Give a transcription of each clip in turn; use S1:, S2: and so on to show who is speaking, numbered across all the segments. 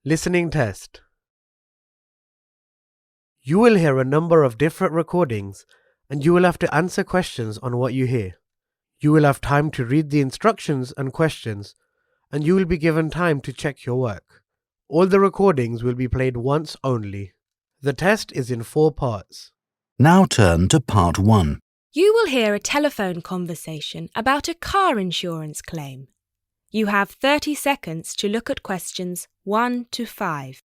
S1: Listening test. You will hear a number of different recordings and you will have to answer questions on what you hear. You will have time to read the instructions and questions and you will be given time to check your work. All the recordings will be played once only. The test is in 4 parts.
S2: Now turn to part 1.
S3: You will hear a telephone conversation about a car insurance claim. You have 30 seconds to look at questions 1 to 5.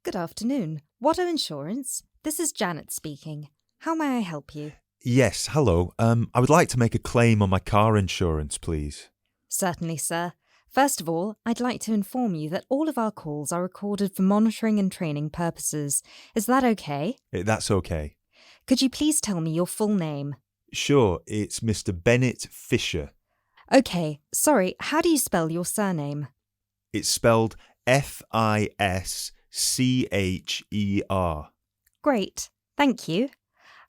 S4: Good afternoon. Watto Insurance. This is Janet speaking. How may I help you?
S5: Yes, hello. I would like to make a claim on my car insurance, please.
S4: Certainly, sir. First of all, I'd like to inform you that all of our calls are recorded for monitoring and training purposes. Is that okay?
S5: That's okay.
S4: Could you please tell me your full name?
S5: Sure, it's Mr. Bennett Fisher.
S4: Okay, sorry, how do you spell your surname?
S5: It's spelled Fischer.
S4: Great, thank you.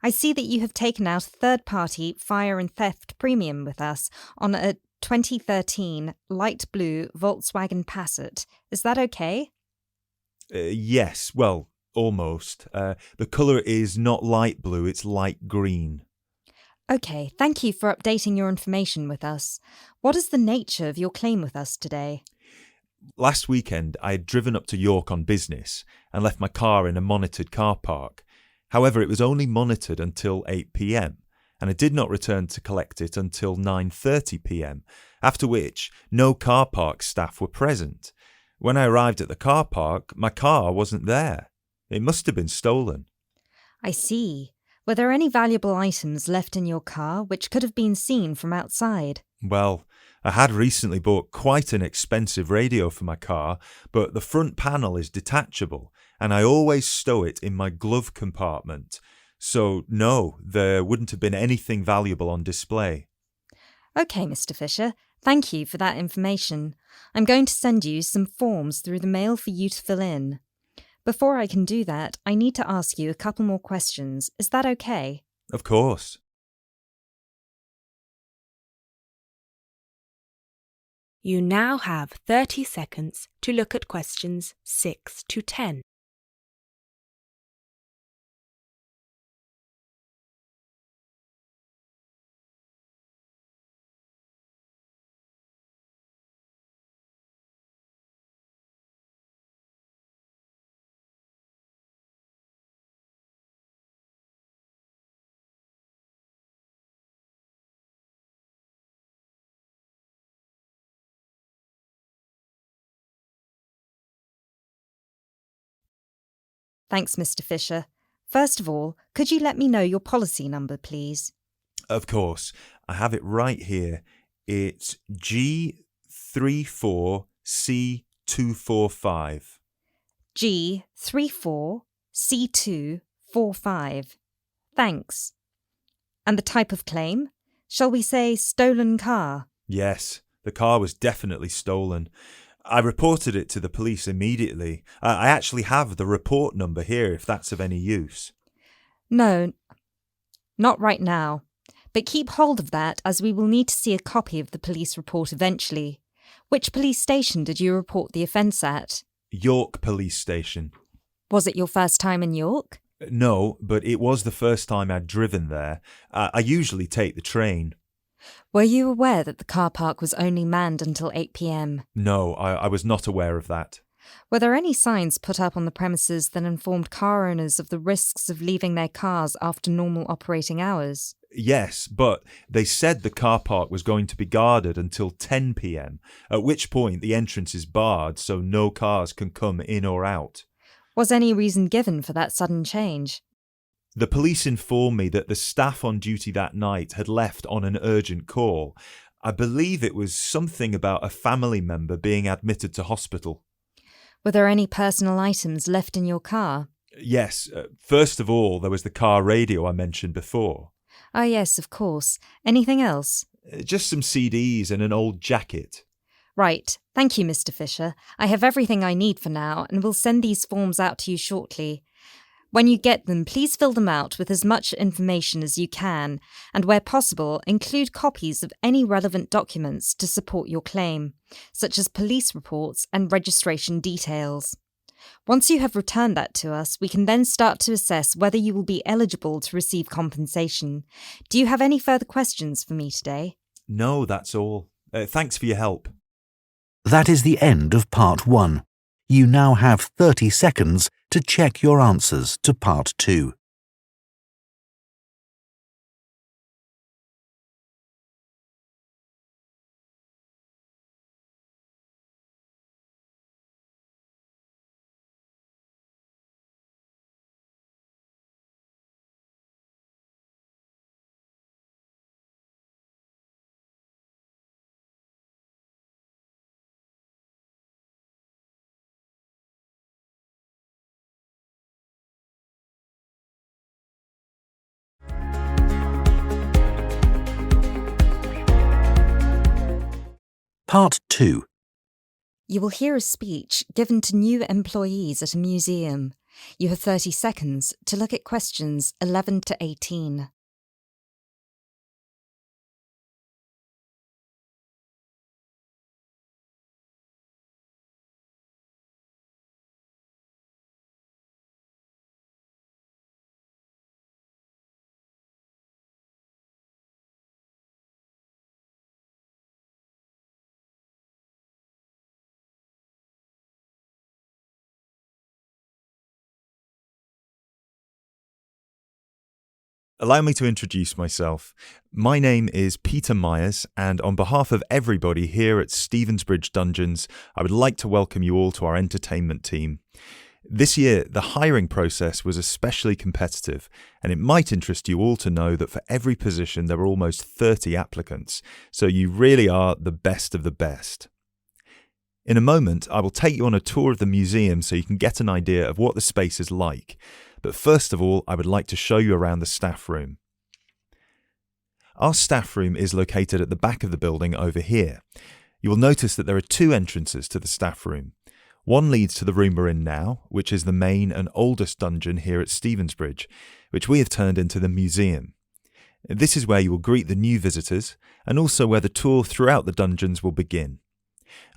S4: I see that you have taken out a third-party fire and theft premium with us on a 2013 light blue Volkswagen Passat. Is that okay?
S5: Yes, well, almost. The colour is not light blue, it's light green.
S4: Okay, thank you for updating your information with us. What is the nature of your claim with us today?
S5: Last weekend, I had driven up to York on business and left my car in a monitored car park. However, it was only monitored until 8 p.m, and I did not return to collect it until 9:30 p.m, after which no car park staff were present. When I arrived at the car park, my car wasn't there. It must have been stolen.
S4: I see. Were there any valuable items left in your car which could have been seen from outside?
S5: Well, I had recently bought quite an expensive radio for my car, but the front panel is detachable, and I always stow it in my glove compartment. So, no, there wouldn't have been anything valuable on display.
S4: Okay, Mr. Fisher. Thank you for that information. I'm going to send you some forms through the mail for you to fill in. Before I can do that, I need to ask you a couple more questions. Is that okay?
S5: Of course.
S3: You now have 30 seconds to look at questions 6 to 10.
S4: Thanks, Mr. Fisher. First of all, could you let me know your policy number, please?
S5: Of course. I have it right here. It's G34C245.
S4: G34C245. Thanks. And the type of claim? Shall we say stolen car?
S5: Yes, the car was definitely stolen. I reported it to the police immediately. I actually have the report number here if that's of any use.
S4: No, not right now. But keep hold of that as we will need to see a copy of the police report eventually. Which police station did you report the offence at?
S5: York Police Station.
S4: Was it your first time in York?
S5: No, but it was the first time I'd driven there. I usually take the train.
S4: Were you aware that the car park was only manned until 8 p.m?
S5: No, I was not aware of that.
S4: Were there any signs put up on the premises that informed car owners of the risks of leaving their cars after normal operating hours?
S5: Yes, but they said the car park was going to be guarded until 10 p.m, at which point the entrance is barred so no cars can come in or out.
S4: Was any reason given for that sudden change?
S5: The police informed me that the staff on duty that night had left on an urgent call. I believe it was something about a family member being admitted to hospital.
S4: Were there any personal items left in your car?
S5: Yes, first of all, there was the car radio I mentioned before.
S4: Ah, yes, of course. Anything else?
S5: Just some CDs and an old jacket.
S4: Right. Thank you, Mr. Fisher. I have everything I need for now and will send these forms out to you shortly. When you get them, please fill them out with as much information as you can, and where possible, include copies of any relevant documents to support your claim, such as police reports and registration details. Once you have returned that to us, we can then start to assess whether you will be eligible to receive compensation. Do you have any further questions for me today?
S5: No, that's all. Thanks for your help.
S2: That is the end of Part 1. You now have 30 seconds to check your answers to Part 2. Part 2.
S4: You will hear a speech given to new employees at a museum. You have 30 seconds to look at questions 11 to 18.
S5: Allow me to introduce myself. My name is Peter Myers, and on behalf of everybody here at Stevensbridge Dungeons, I would like to welcome you all to our entertainment team. This year, the hiring process was especially competitive, and it might interest you all to know that for every position there were almost 30 applicants, so you really are the best of the best. In a moment, I will take you on a tour of the museum so you can get an idea of what the space is like. But first of all, I would like to show you around the staff room. Our staff room is located at the back of the building over here. You will notice that there are two entrances to the staff room. One leads to the room we're in now, which is the main and oldest dungeon here at Stevensbridge, which we have turned into the museum. This is where you will greet the new visitors, and also where the tour throughout the dungeons will begin.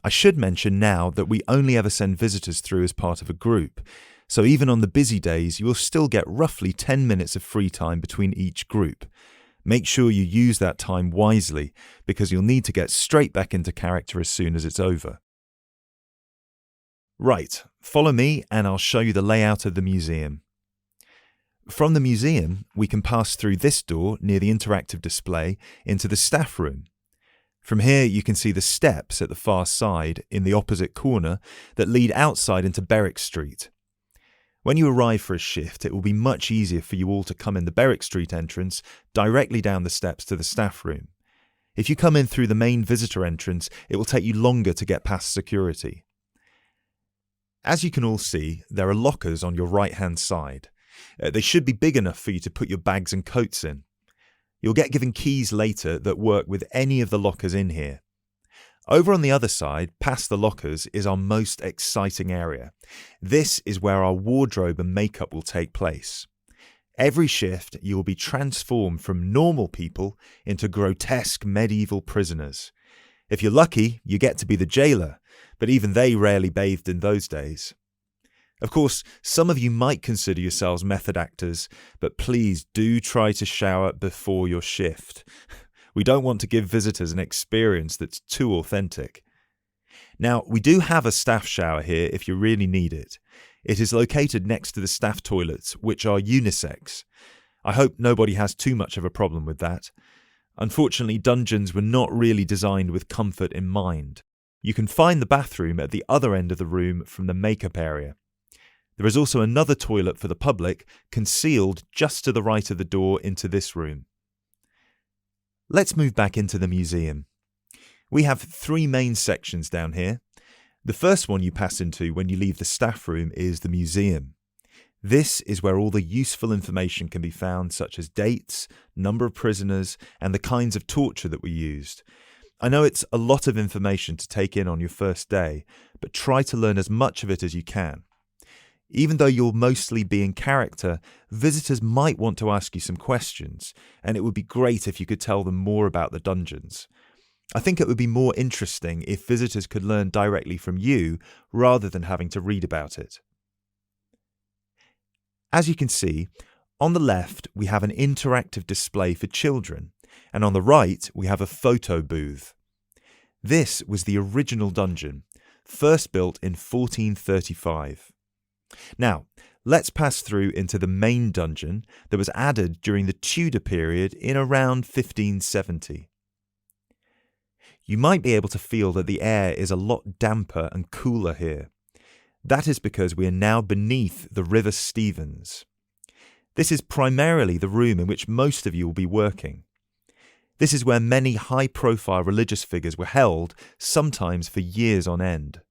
S5: I should mention now that we only ever send visitors through as part of a group, so even on the busy days you will still get roughly 10 minutes of free time between each group. Make sure you use that time wisely, because you'll need to get straight back into character as soon as it's over. Right, follow me and I'll show you the layout of the museum. From the museum, we can pass through this door near the interactive display into the staff room. From here you can see the steps at the far side in the opposite corner that lead outside into Berwick Street. When you arrive for a shift, it will be much easier for you all to come in the Berwick Street entrance directly down the steps to the staff room. If you come in through the main visitor entrance, it will take you longer to get past security. As you can all see, there are lockers on your right-hand side. They should be big enough for you to put your bags and coats in. You'll get given keys later that work with any of the lockers in here. Over on the other side, past the lockers, is our most exciting area. This is where our wardrobe and makeup will take place. Every shift, you will be transformed from normal people into grotesque medieval prisoners. If you're lucky, you get to be the jailer, but even they rarely bathed in those days. Of course, some of you might consider yourselves method actors, but please do try to shower before your shift. We don't want to give visitors an experience that's too authentic. Now, we do have a staff shower here if you really need it. It is located next to the staff toilets, which are unisex. I hope nobody has too much of a problem with that. Unfortunately, dungeons were not really designed with comfort in mind. You can find the bathroom at the other end of the room from the makeup area. There is also another toilet for the public, concealed just to the right of the door into this room. Let's move back into the museum. We have three main sections down here. The first one you pass into when you leave the staff room is the museum. This is where all the useful information can be found, such as dates, number of prisoners, and the kinds of torture that were used. I know it's a lot of information to take in on your first day, but try to learn as much of it as you can. Even though you'll mostly be in character, visitors might want to ask you some questions, and it would be great if you could tell them more about the dungeons. I think it would be more interesting if visitors could learn directly from you rather than having to read about it. As you can see, on the left we have an interactive display for children, and on the right we have a photo booth. This was the original dungeon, first built in 1435. Now, let's pass through into the main dungeon that was added during the Tudor period in around 1570. You might be able to feel that the air is a lot damper and cooler here. That is because we are now beneath the River Stevens. This is primarily the room in which most of you will be working. This is where many high-profile religious figures were held, sometimes for years on end.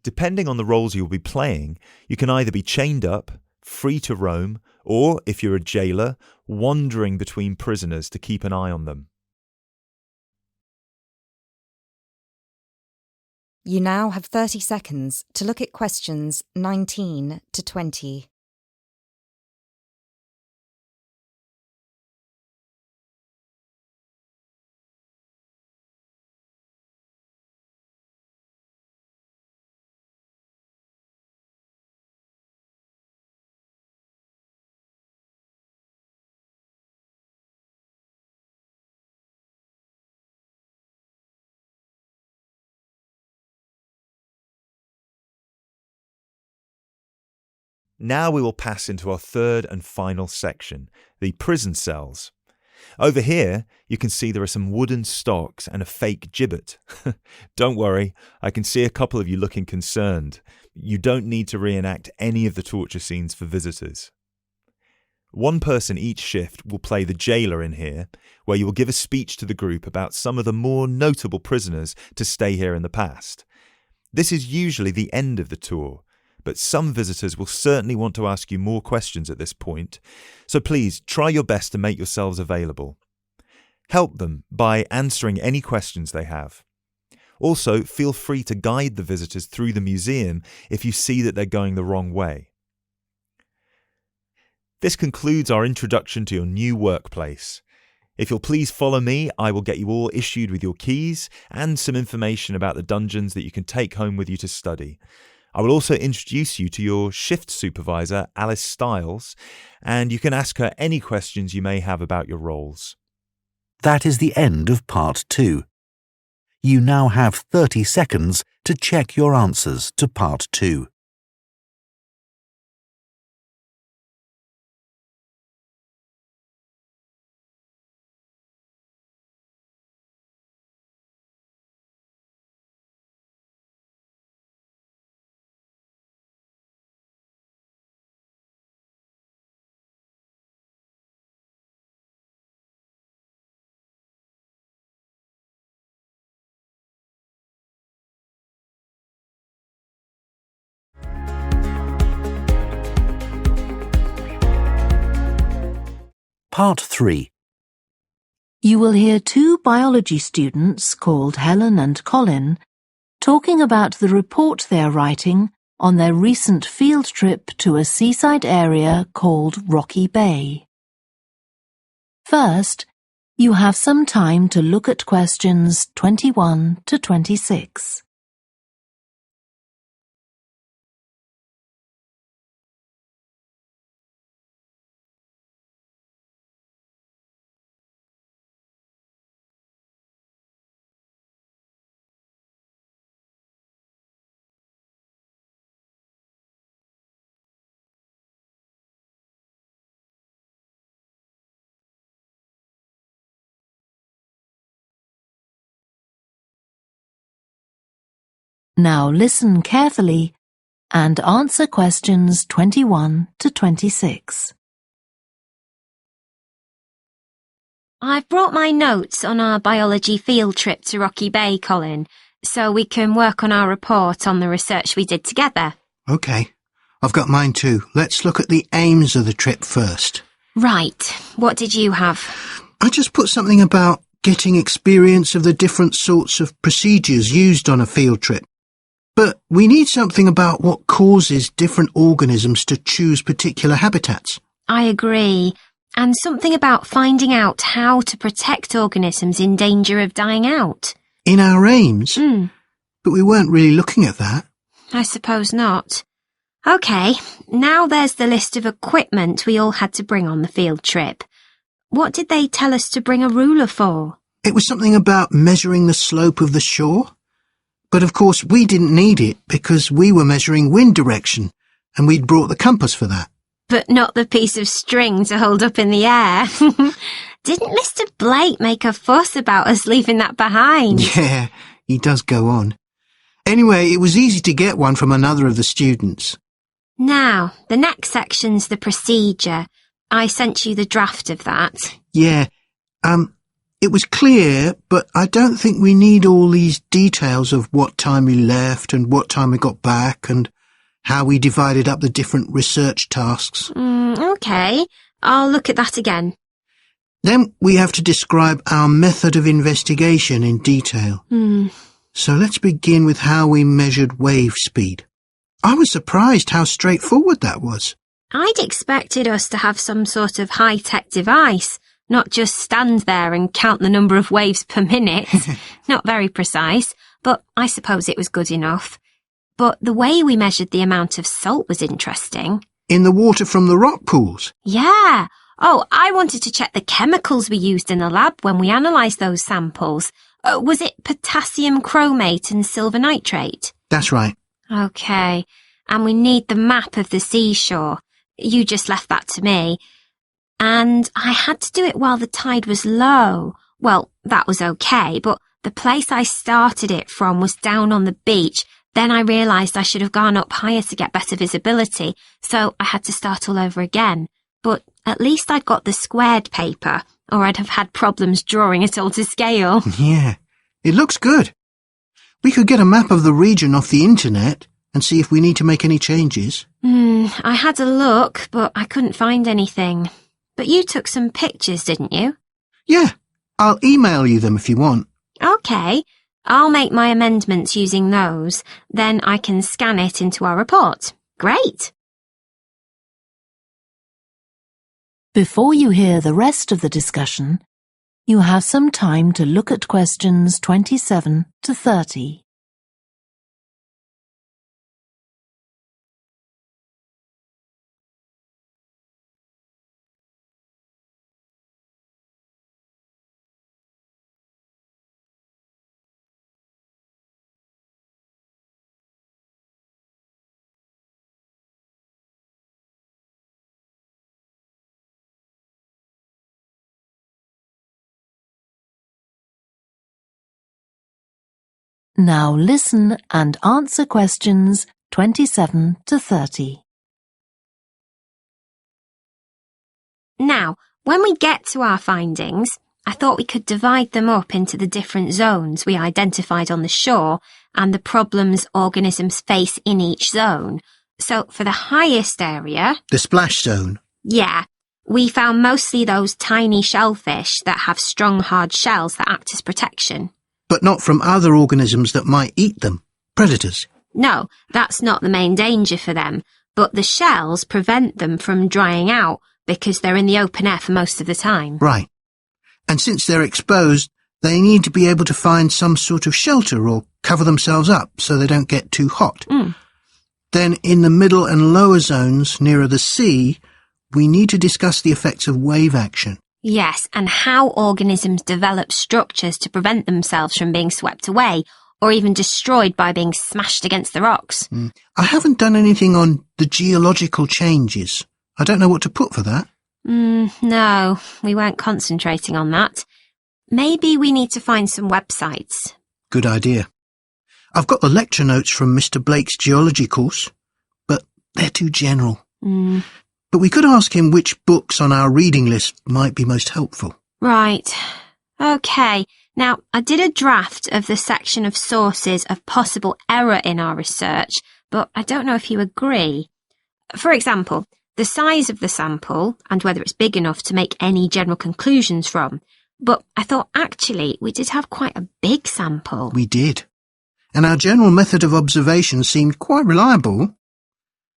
S5: Depending on the roles you'll be playing, you can either be chained up, free to roam, or, if you're a jailer, wandering between prisoners to keep an eye on them.
S4: You now have 30 seconds to look at questions 19 to 20.
S5: Now we will pass into our third and final section, the prison cells. Over here, you can see there are some wooden stocks and a fake gibbet. Don't worry, I can see a couple of you looking concerned. You don't need to reenact any of the torture scenes for visitors. One person each shift will play the jailer in here, where you will give a speech to the group about some of the more notable prisoners to stay here in the past. This is usually the end of the tour, but some visitors will certainly want to ask you more questions at this point, so please try your best to make yourselves available. Help them by answering any questions they have. Also, feel free to guide the visitors through the museum if you see that they're going the wrong way. This concludes our introduction to your new workplace. If you'll please follow me, I will get you all issued with your keys and some information about the dungeons that you can take home with you to study. I will also introduce you to your shift supervisor, Alice Stiles, and you can ask her any questions you may have about your roles.
S2: That is the end of Part 2. You now have 30 seconds to check your answers to Part 2. Part 3.
S6: You will hear two biology students called Helen and Colin talking about the report they are writing on their recent field trip to a seaside area called Rocky Bay. First, you have some time to look at questions 21 to 26. Now listen carefully and answer questions 21 to 26.
S7: I've brought my notes on our biology field trip to Rocky Bay, Colin. so we can work on our report on the research we did together.
S8: OK. I've got mine too. Let's look at the aims of the trip first.
S7: Right. What did you have?
S8: I just put something about getting experience of the different sorts of procedures used on a field trip. But we need something about what causes different organisms to choose particular habitats.
S7: I agree. And something about finding out how to protect organisms in danger of dying out.
S8: In our aims? But we weren't really looking at that.
S7: I suppose not. OK, now there's the list of equipment we all had to bring on the field trip. What did they tell us to bring a ruler for?
S8: It was something about measuring the slope of the shore. But of course we didn't need it because we were measuring wind direction and we'd brought the compass for that.
S7: But not the piece of string to hold up in the air. Didn't Mr. Blake make a fuss about us leaving that behind?
S8: Yeah, he does go on. Anyway, it was easy to get one from another of the students.
S7: Now, the next section's the procedure. I sent you the draft of that.
S8: Yeah, it was clear, but I don't think we need all these details of what time we left and what time we got back and how we divided up the different research tasks.
S7: OK, I'll look at that again.
S8: Then we have to describe our method of investigation in detail. So let's begin with how we measured wave speed. I was surprised how straightforward that was.
S7: I'd expected us to have some sort of high-tech device, not just stand there and count the number of waves per minute. Not very precise, but I suppose it was good enough. But the way we measured the amount of salt was interesting.
S8: In the water from the rock pools?
S7: Yeah. Oh, I wanted to check the chemicals we used in the lab when we analysed those samples. Was it potassium chromate and silver nitrate?
S8: That's right.
S7: OK. And we need the map of the seashore. You just left that to me. And I had to do it while the tide was low. Well, that was OK, but the place I started it from was down on the beach. Then I realised I should have gone up higher to get better visibility, so I had to start all over again. But at least I'd got the squared paper, or I'd have had problems drawing it all to scale.
S8: Yeah, it looks good. We could get a map of the region off the internet and see if we need to make any changes.
S7: I had a look, but I couldn't find anything. But you took some pictures, didn't you?
S8: Yeah, I'll email you them if you want.
S7: OK, I'll make my amendments using those. Then I can scan it into our report. Great!
S6: Before you hear the rest of the discussion, you have some time to look at questions 27 to 30. Now listen and answer questions 27 to 30.
S7: Now, when we get to our findings, I thought we could divide them up into the different zones we identified on the shore and the problems organisms face in each zone. So for the highest area...
S8: The splash zone?
S7: Yeah. We found mostly those tiny shellfish that have strong, hard shells that act as protection.
S8: But not from other organisms that might eat them. Predators.
S7: No, that's not the main danger for them, but the shells prevent them from drying out because they're in the open air for most of the time.
S8: Right. And since they're exposed, they need to be able to find some sort of shelter or cover themselves up so they don't get too hot. Then in the middle and lower zones nearer the sea, we need to discuss the effects of wave action.
S7: Yes, and how organisms develop structures to prevent themselves from being swept away or even destroyed by being smashed against the rocks.
S8: I haven't done anything on the geological changes. I don't know what to put for that.
S7: No, we weren't concentrating on that. Maybe we need to find some websites.
S8: Good idea. I've got the lecture notes from Mr. Blake's geology course, but they're too general. But we could ask him which books on our reading list might be most helpful.
S7: Right. OK, Now, I did a draft of the section of sources of possible error in our research, but I don't know if you agree. For example, the size of the sample and whether it's big enough to make any general conclusions from. But I thought actually we did have quite a big sample.
S8: We did. And our general method of observation seemed quite reliable.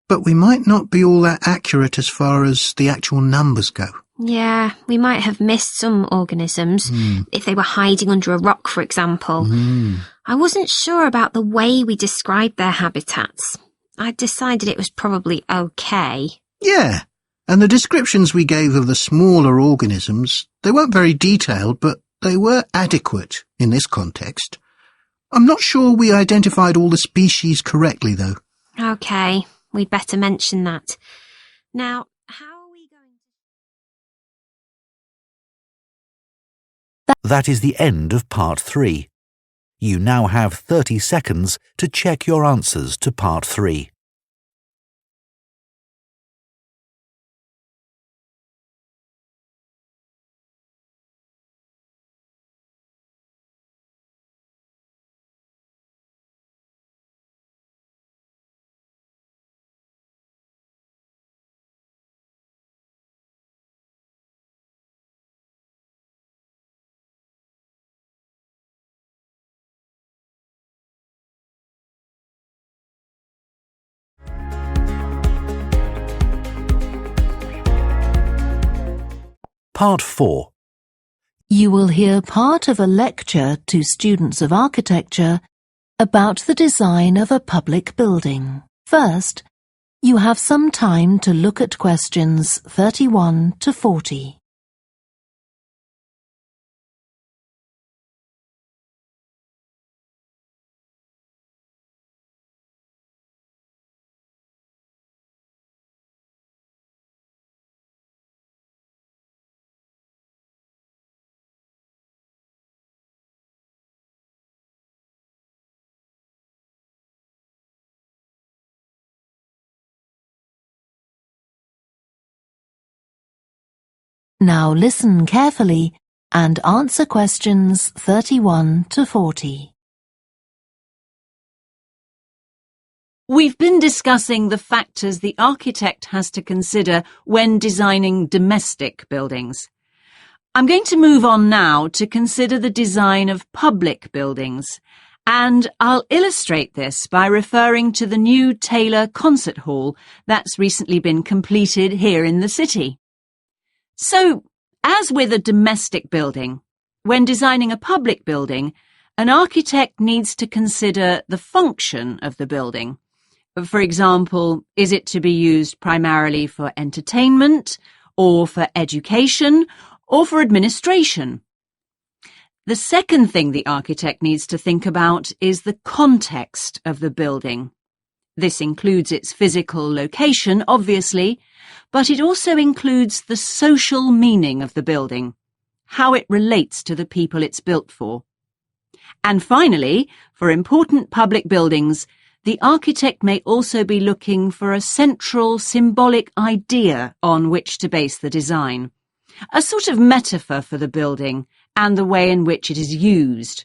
S8: But we might not be all that accurate as far as the actual numbers go.
S7: Yeah, we might have missed some organisms, if they were hiding under a rock, for example. I wasn't sure about the way we described their habitats. I decided it was probably okay.
S8: Yeah, and the descriptions we gave of the smaller organisms, they weren't very detailed, but they were adequate in this context. I'm not sure we identified all the species correctly, though.
S7: Okay, we'd better mention that. Now, how are we going to...
S2: That is the end of part 3. You now have 30 seconds to check your answers to part 3. Part 4.
S6: You will hear part of a lecture to students of architecture about the design of a public building. First, you have some time to look at questions 31 to 40. Now listen carefully and answer questions 31 to 40.
S9: We've been discussing the factors the architect has to consider when designing domestic buildings. I'm going to move on now to consider the design of public buildings, and I'll illustrate this by referring to the new Taylor Concert Hall that's recently been completed here in the city. So, as with a domestic building, when designing a public building, an architect needs to consider the function of the building. For example, is it to be used primarily for entertainment, or for education, or for administration? The second thing the architect needs to think about is the context of the building. This includes its physical location, obviously, but it also includes the social meaning of the building, how it relates to the people it's built for. And finally, for important public buildings, the architect may also be looking for a central symbolic idea on which to base the design, a sort of metaphor for the building and the way in which it is used.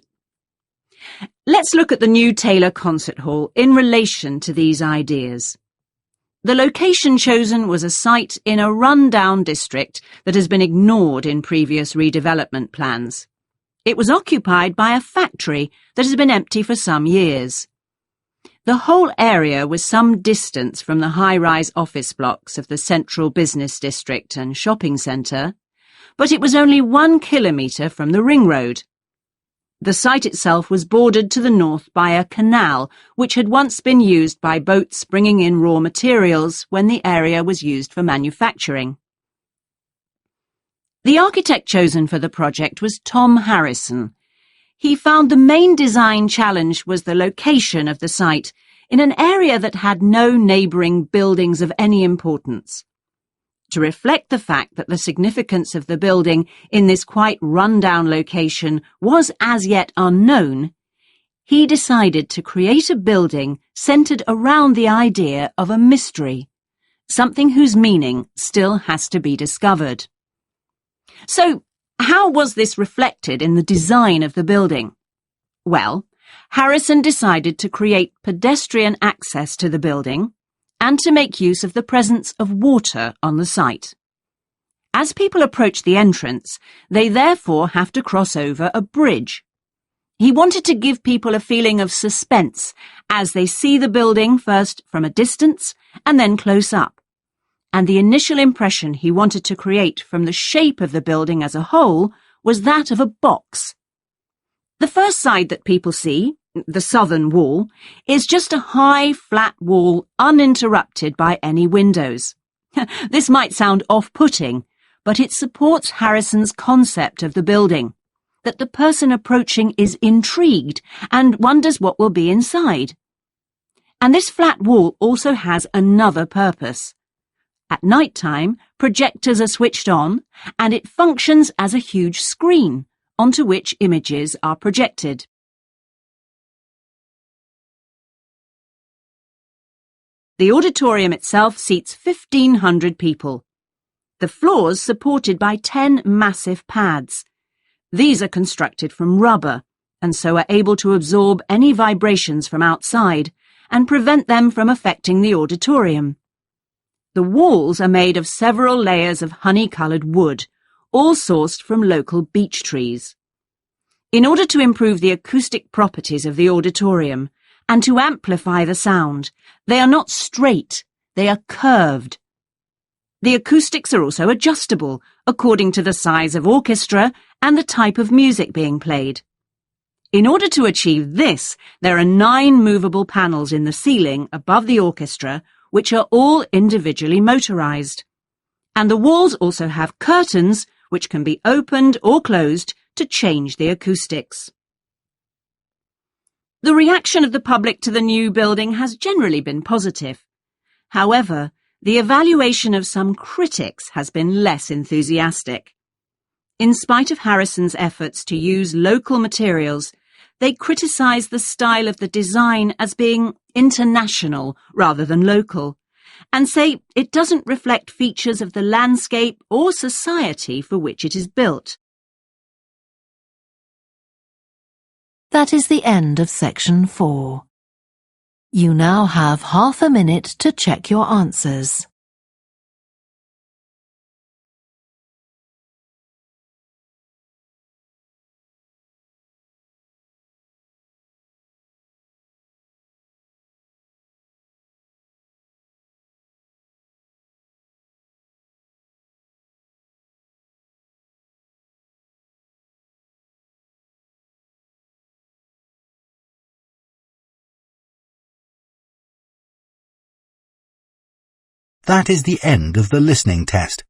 S9: Let's look at the new Taylor Concert Hall in relation to these ideas. The location chosen was a site in a run-down district that has been ignored in previous redevelopment plans. It was occupied by a factory that has been empty for some years. The whole area was some distance from the high-rise office blocks of the central business district and shopping centre, but it was only 1 kilometre from the ring road. The site itself was bordered to the north by a canal, which had once been used by boats bringing in raw materials when the area was used for manufacturing. The architect chosen for the project was Tom Harrison. He found the main design challenge was the location of the site in an area that had no neighbouring buildings of any importance. To reflect the fact that the significance of the building in this quite run-down location was as yet unknown, he decided to create a building centred around the idea of a mystery, something whose meaning still has to be discovered. So, How was this reflected in the design of the building? Well, Harrison decided to create pedestrian access to the building and to make use of the presence of water on the site. As people approach the entrance, they therefore have to cross over a bridge. He wanted to give people a feeling of suspense as they see the building first from a distance and then close up. And the initial impression he wanted to create from the shape of the building as a whole was that of a box. The first side that people see, the southern wall, is just a high, flat wall uninterrupted by any windows. This might sound off-putting, but it supports Harrison's concept of the building, that the person approaching is intrigued and wonders what will be inside. And this flat wall also has another purpose. At night time, projectors are switched on, and it functions as a huge screen onto which images are projected. The auditorium itself seats 1,500 people. The floors supported by 10 massive pads. These are constructed from rubber, and so are able to absorb any vibrations from outside and prevent them from affecting the auditorium. The walls are made of several layers of honey-coloured wood, all sourced from local beech trees. In order to improve the acoustic properties of the auditorium and to amplify the sound, they are not straight, they are curved. The acoustics are also adjustable according to the size of orchestra and the type of music being played. In order to achieve this, there are 9 movable panels in the ceiling above the orchestra, which are all individually motorized. And the walls also have curtains, which can be opened or closed to change the acoustics. The reaction of the public to the new building has generally been positive. However, the evaluation of some critics has been less enthusiastic. In spite of Harrison's efforts to use local materials, they criticise the style of the design as being international rather than local, and say it doesn't reflect features of the landscape or society for which it is built.
S6: That is the end of section 4. You now have half a minute to check your answers.
S2: That is the end of the listening test.